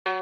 Yeah,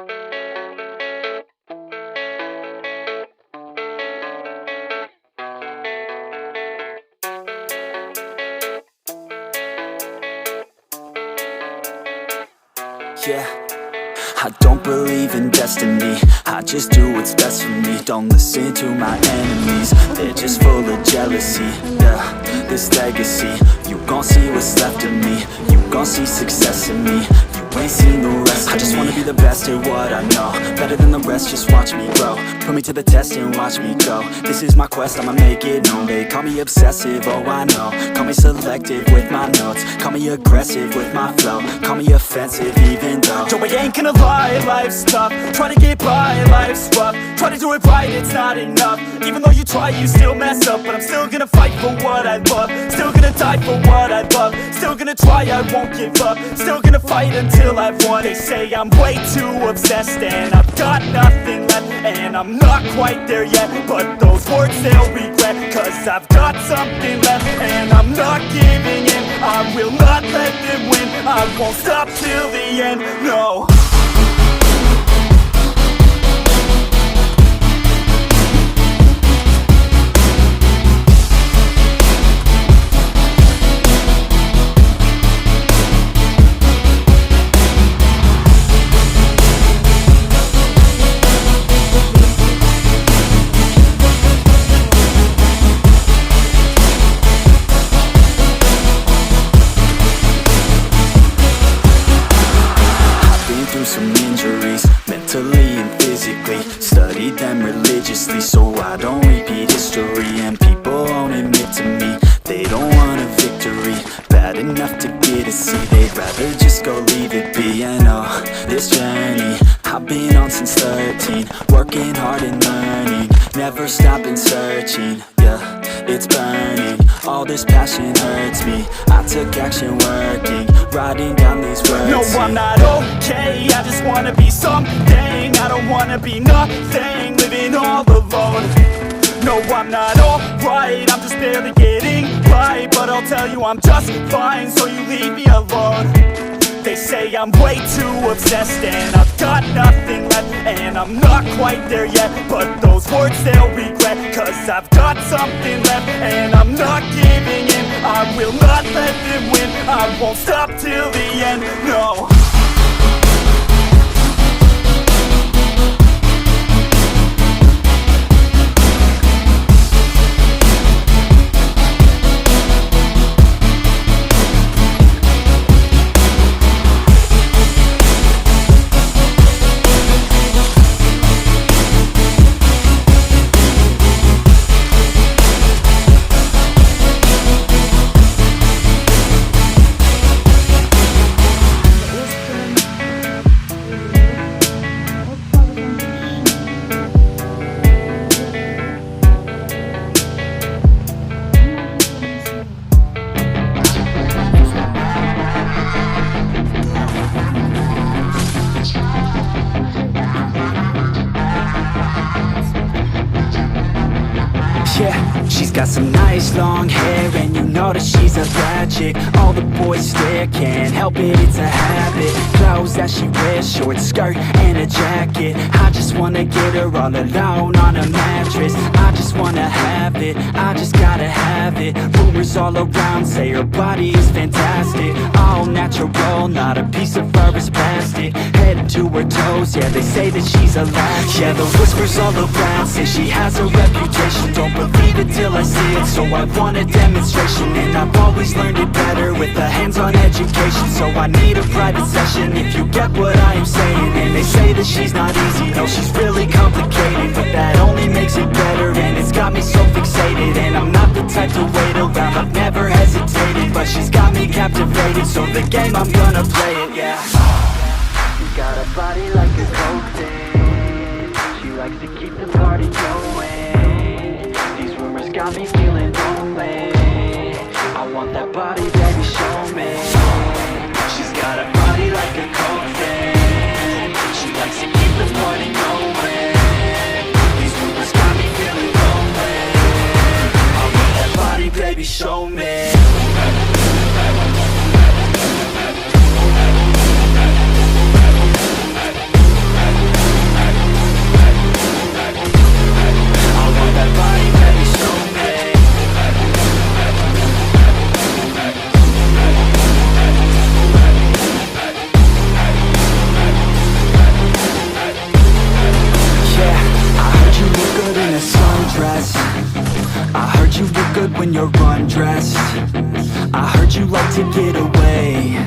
I don't believe in destiny, I just do what's best for me. Don't listen to my enemies, they're just full of jealousy. Yeah, this legacy, you gon' see what's left of me. You gon' see success in me, you ain't seen the rest of me. I just wanna be the best at what I know, better than the rest, just watch me grow. Put me to the test and watch me go. This is my quest, I'ma make it known. They call me obsessive, oh I know. Call me selective with my notes, call me aggressive with my flow, call me offensive even though Joe, I ain't gonna lie, life's tough. Try to get by, life's rough. Try to do it right, it's not enough. Even though you try, you still mess up. But I'm still gonna fight for what I love, still gonna die for what I love, still gonna try, I won't give up, still gonna fight until I've won. They say I'm way too obsessed and I've got nothing left, and I'm not quite there yet, but those words they'll regret, cause I've got something left and I'm not giving in. I will not let them win, I won't stop till the end, no. Some injuries, mentally and physically. Studied them religiously so I don't repeat history. And people won't admit to me they don't want a victory bad enough to get a C. They'd rather just go leave it be. And oh, this journey I've been on since 13, working hard and learning, never stopping searching. Yeah, it's burning, all this passion hurts me. I took action working, writing down these words. No, I'm not okay, I just wanna be something. I don't wanna be nothing, living all alone. No, I'm not alright, I'm just barely getting by. But I'll tell you I'm just fine, so you leave me alone. They say I'm way too obsessed and I've got nothing left, and I'm not quite there yet, but those words they'll regret, cause I've got something left and I'm not giving in. I will not let them win, I won't stop till the end, no. Yeah, she's got some nice long hair, and you know that she's a bad chick. All the boys stare, can't help it, it's a habit. Clothes that she wears, short skirt and a jacket. I just wanna get her all alone on a mattress. I just wanna have it, I just gotta have it. Rumors all around say her body is fantastic, all natural, not a piece of fur is plastic. Head to her toes, yeah, they say that she's a latch. Yeah, the whispers all around say she has a reputation. Don't believe it till I see it, so I want a demonstration. And I've always learned it better with a hands-on education, so I need a private session if you get what I am saying. And they say that she's not easy, no, she's really complicated, but that only makes it better, and it's got me so fixated. And I'm not the type to wait around, I've never hesitated, but she's got me captivated, so the game, I'm gonna play it, yeah. You got a body like a coke thing, she likes to keep the party going. These rumors got me feeling lonely, I want that body, baby, show me. She's got a body like a coke thing, she likes to keep the party going. These rumors got me feeling lonely, I want that body, baby, show me. dressed. I heard you like to get away.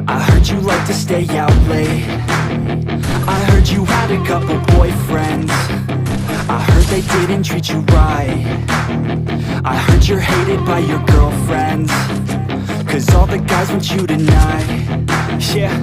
I heard you like to stay out late. I heard you had a couple boyfriends. I heard they didn't treat you right. I heard you're hated by your girlfriends, 'cause all the guys want you tonight. Yeah.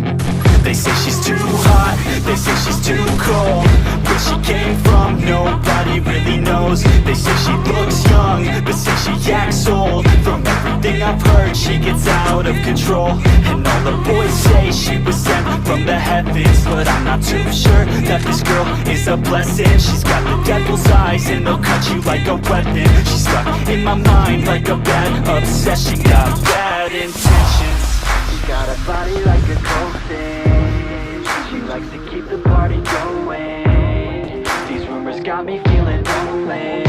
They say she's too hot, they say she's too cold. Where she came from, nobody really knows. They say she looks young, but say she acts old. From everything I've heard, she gets out of control. And all the boys say she was sent from the heavens, but I'm not too sure that this girl is a blessing. She's got the devil's eyes and they'll cut you like a weapon. She's stuck in my mind like a bad obsession. Got bad intentions. She got a body like a cold thing. She likes to keep the party going. These rumors got me feeling lonely.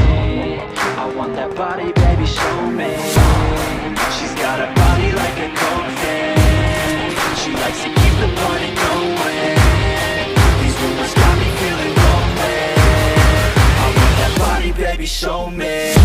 I want that body, baby, show me. She's got a body like a cold thing. She likes to keep the party going. These rumors got me feeling lonely. I want that body, baby, show me.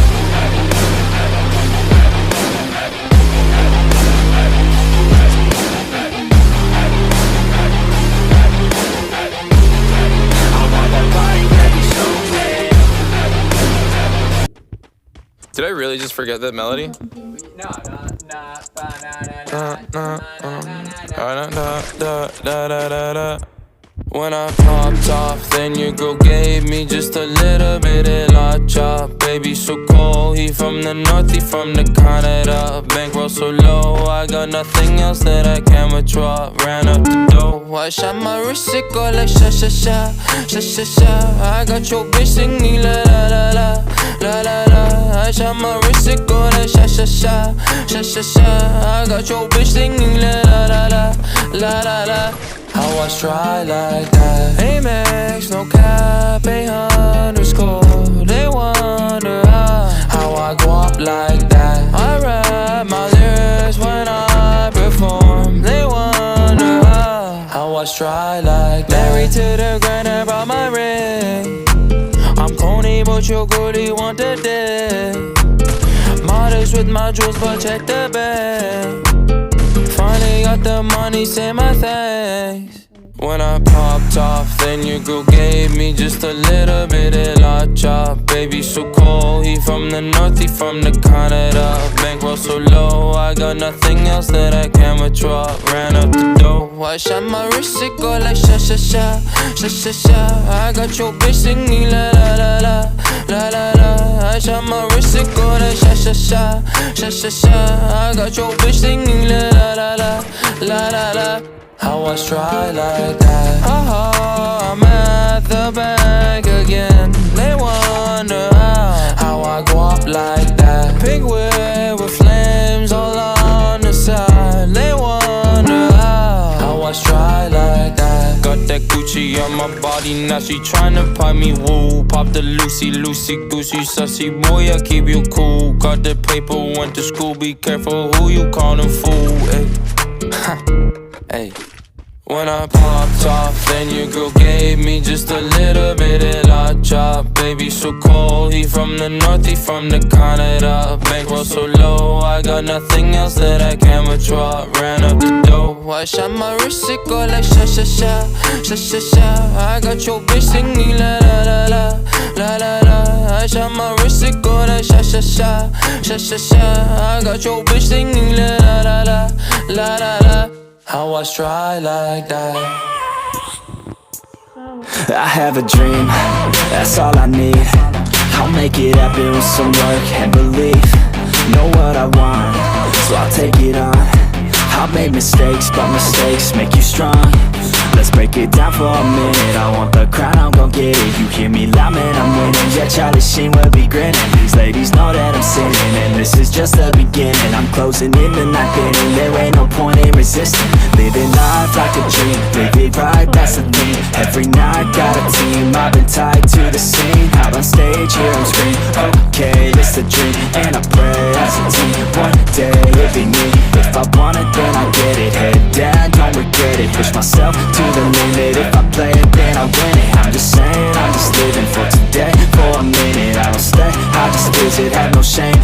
Did I really just forget that melody? When I popped off, then your girl gave me just a little bit of la chop. Baby so cold, he from the north, he from the Canada. Bankroll so low, I got nothing else that I can withdraw. Ran up the dough, I shot my wrist, it go like sha sha sha, sha sha sha. I got your bitch singing la la la la, la la la. I shot my wrist, it go like sha sha sha, sha sha sha. I got your bitch singing la la la la, la la la. How I try like that? Amex, no cap, 800 They wonder how I go up like that. I rap my lyrics when I perform. They wonder how I try like that. Married to the grind, I brought my ring. I'm Coney, but your girlie want the dick. Modest with my jewels, but check the bag. Finally got the money, say my thanks. When I popped off, then your girl gave me just a little bit of la chop. Baby so cold, he from the north, he from the Canada. Bankroll so low, I got nothing else that I can withdraw. Ran up the dough, I shot my wrist, it go like sha sha sha, sha sha sha. I got your bitch singing la la la la, la la la. I shot my wrist, it go like sha sha sha, sha sha sha. I got your bitch singing la la la la, la la la. How I try like that? Oh, I'm at the bank again. They wonder how I go up like that. Pink whip with flames all on the side. They wonder how I try like that. Got that Gucci on my body, now she tryna pipe me, woo. Pop the Lucy, Lucy, Goosey, sussy boy, I keep you cool. Got the paper, went to school, be careful who you callin' fool, ayy. Hey. When I popped off, then your girl gave me just a little bit of la chop. Baby so cold, he from the north, he from the Canada. Bankroll so low, I got nothing else that I can withdraw. Ran up the dough, I shot my wrist, it go like sha sha sha, sha sha sha. I got your bitch singing la la la la, la la la. I shot my wrist, it go like sha sha sha, sha sha sha. I got your bitch singing la la la la, la la la. How I try like that. I have a dream, that's all I need. I'll make it happen with some work and belief. Know what I want, so I'll take it on. I've made mistakes, but mistakes make you strong. Let's break it down for a minute. I want the crown, I'm gon' get it. You hear me loud, man, I'm winning. Yeah, Charlie Sheen will be grinning. These ladies know that I'm sinning, and this is just the beginning. I'm closing in the ninth inning, there ain't no point in resisting. Living life like a dream, live it right, that's the thing. Every night, got a team, I've been tied to the scene. Out on stage, hear them scream, okay, it's a dream. And I pray as a team, one day it'll be me. If I want it, then I get it. Head down, don't regret it. Push myself to the limit. If I play it, then I win it. I'm just saying, I'm just living for today. For a minute, I don't stay, I just visit. Have no shame